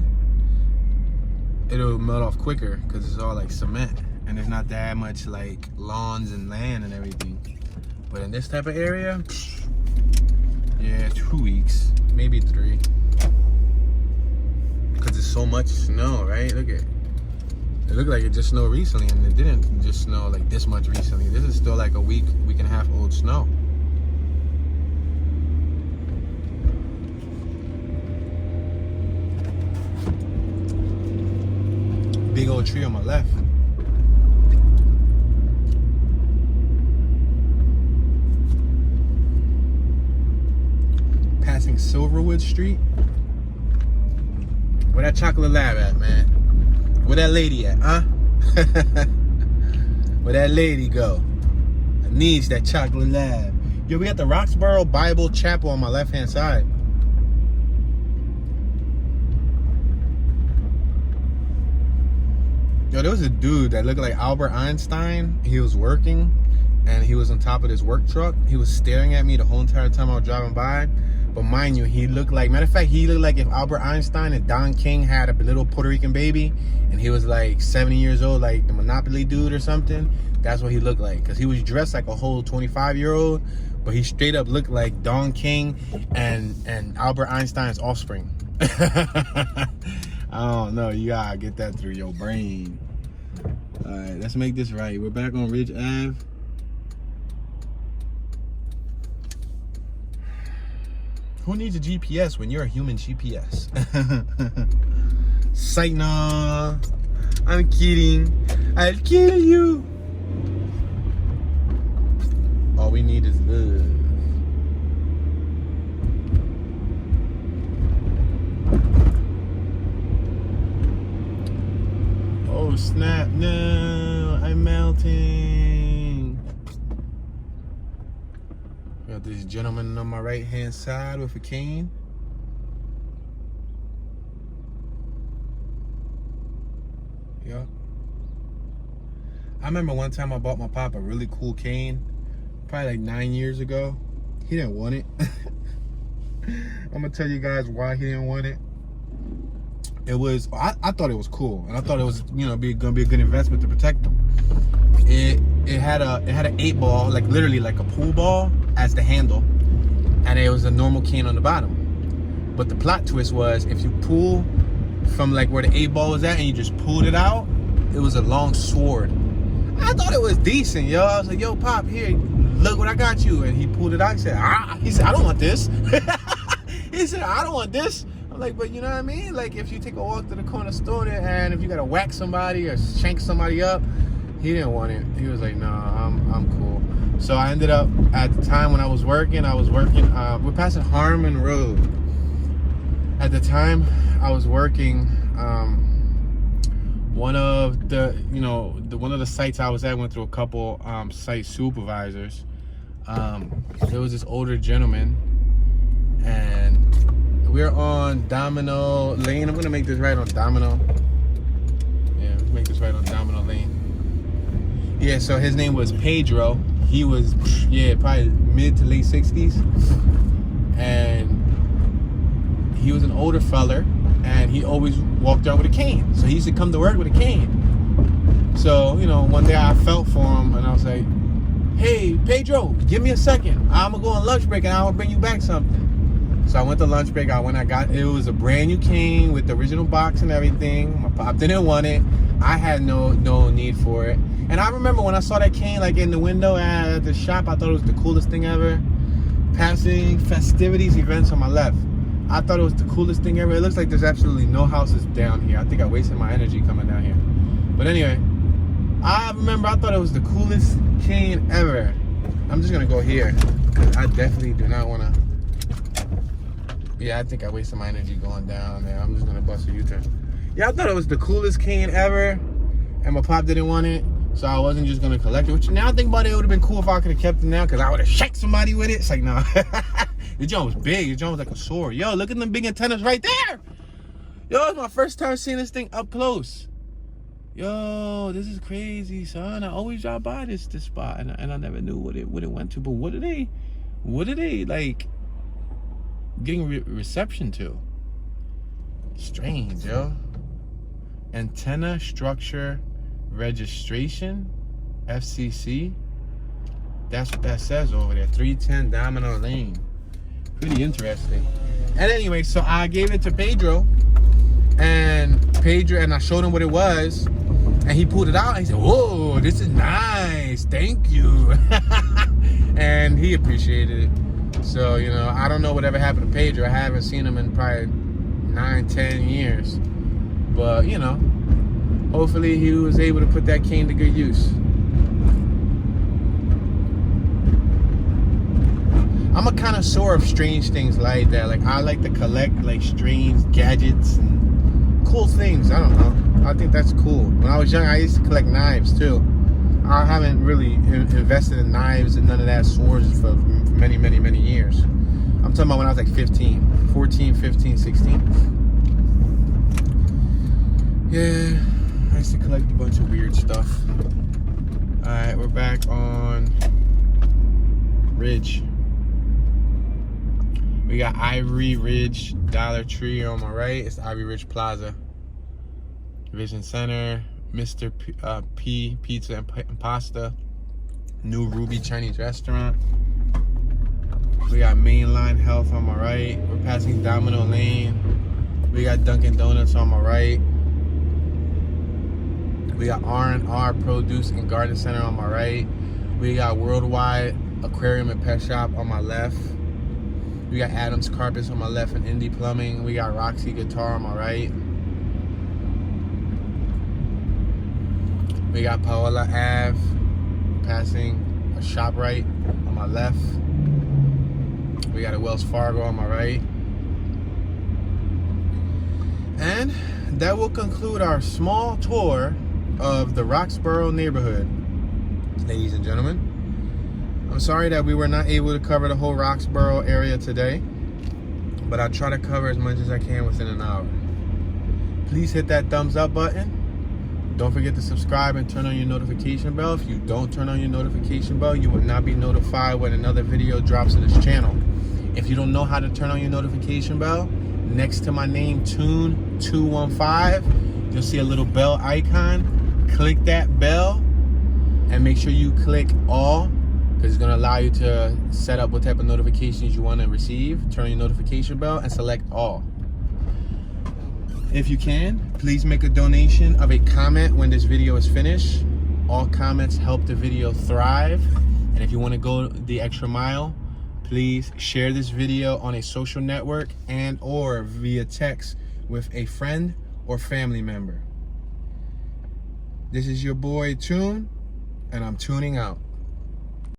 it'll melt off quicker because it's all like cement and there's not that much like lawns and land and everything. But in this type of area, yeah, 2 weeks, maybe 3, because there's so much snow, right? Look at it. It looked like it just snowed recently, and it didn't just snow like this much recently. This is still like a week and a half old snow. Big old tree on my left. Passing Silverwood Street. Where that chocolate lab at, man? Where that lady at, huh? Where that lady go? I needs that chocolate lab. Yo, we got the Roxborough Bible Chapel on my left-hand side. Yo, there was a dude that looked like Albert Einstein. He was working, and he was on top of this work truck. He was staring at me the whole entire time I was driving by. But mind you, he looked like, matter of fact, he looked like if Albert Einstein and Don King had a little Puerto Rican baby, and he was like 70 years old, like the Monopoly dude or something. That's what he looked like, because he was dressed like a whole 25-year-old, but he straight up looked like Don King and Albert Einstein's offspring. I don't know, you gotta get that through your brain. All right, let's make this right. We're back on Ridge Ave. Who needs a GPS when you're a human GPS? Sight, nah. I'm kidding. I'll kill you. All we need is love. Oh snap, no, I'm melting. Got this gentleman on my right hand side with a cane. Yep. I remember one time I bought my pop a really cool cane, probably like 9 years ago. He didn't want it. I'm gonna tell you guys why he didn't want it. It was, I thought it was cool, and I thought it was, you know, gonna be a good investment to protect him. It had an 8 ball, like literally like a pool ball as the handle, and it was a normal cane on the bottom. But the plot twist was, if you pull from like where the 8 ball was at and you just pulled it out, it was a long sword. I thought it was decent, yo. I was like, yo, Pop, here, look what I got you. And he pulled it out. He said, I don't want this. He said, I don't want this. I'm like, but you know what I mean? Like, if you take a walk to the corner store there, and if you gotta whack somebody or shank somebody up, he didn't want it. He was like, nah, I'm cool. So I ended up, at the time when I was working, we're passing Harmon Road. At the time, I was working, one of the sites I was at, went through a couple site supervisors. There was this older gentleman, and we're on Domino Lane. I'm gonna make this right on Domino. Yeah, let's make this right on Domino Lane. Yeah, so his name was Pedro. He was, probably mid to late 60s. And he was an older feller, and he always walked around with a cane. So he used to come to work with a cane. So, you know, one day I felt for him, and I was like, hey, Pedro, give me a second. I'm gonna go on lunch break, and I'll bring you back something. So I went to lunch break. It was a brand new cane with the original box and everything. My pop didn't want it. I had no need for it. And I remember when I saw that cane like in the window at the shop, I thought it was the coolest thing ever. Passing festivities events on my left. I thought it was the coolest thing ever. It looks like there's absolutely no houses down here. I think I wasted my energy coming down here. But anyway, I remember I thought it was the coolest cane ever. I'm just gonna go here, because I definitely do not wanna. Yeah, I think I wasted my energy going down there. I'm just gonna bust a U-turn. Yeah, I thought it was the coolest cane ever, and my pop didn't want it, so I wasn't just gonna collect it. Which now I think about it, it would have been cool if I could have kept it now, because I would have shanked somebody with it. It's like, no. The joint was big. The joint was like a sword. Yo, look at them big antennas right there. Yo, it's my first time seeing this thing up close. Yo, this is crazy, son. I always drive by this spot, and I never knew what it went to. But what are they like getting reception to? Strange, yo. Antenna structure registration, FCC. That's what that says over there. 310 Domino Lane. Pretty interesting. And anyway, so I gave it to Pedro, and I showed him what it was, and he pulled it out, and he said, whoa, this is nice, thank you. And he appreciated it. So, you know, I don't know whatever happened to Pedro. I haven't seen him in probably 9-10 years. But, you know, hopefully he was able to put that cane to good use. I'm a connoisseur of strange things like that. Like, I like to collect like strange gadgets and cool things. I don't know. I think that's cool. When I was young, I used to collect knives too. I haven't really invested in knives and none of that, swords, for many, many, many years. I'm talking about when I was like 14, 15, 16. Yeah, I used to collect a bunch of weird stuff. All right, we're back on Ridge. We got Ivory Ridge Dollar Tree on my right. It's Ivory Ridge Plaza. Vision Center, Mr. P Pizza and Pasta. New Ruby Chinese Restaurant. We got Mainline Health on my right. We're passing Domino Lane. We got Dunkin' Donuts on my right. We got R&R Produce and Garden Center on my right. We got Worldwide Aquarium and Pet Shop on my left. We got Adams Carpets on my left and Indie Plumbing. We got Roxy Guitar on my right. We got Paola Ave, passing a ShopRite on my left. We got a Wells Fargo on my right. And that will conclude our small tour of the Roxborough neighborhood, ladies and gentlemen. I'm sorry that we were not able to cover the whole Roxborough area today, but I'll try to cover as much as I can within an hour. Please hit that thumbs up button. Don't forget to subscribe and turn on your notification bell. If you don't turn on your notification bell, you will not be notified when another video drops on this channel. If you don't know how to turn on your notification bell, next to my name, Tune215, you'll see a little bell icon. Click that bell and make sure you click all, because it's going to allow you to set up what type of notifications you want to receive. Turn on your notification bell and select all. If you can, please make a donation of a comment when this video is finished. All comments help the video thrive. And if you want to go the extra mile, please share this video on a social network and or via text with a friend or family member. This is your boy Tune, and I'm tuning out.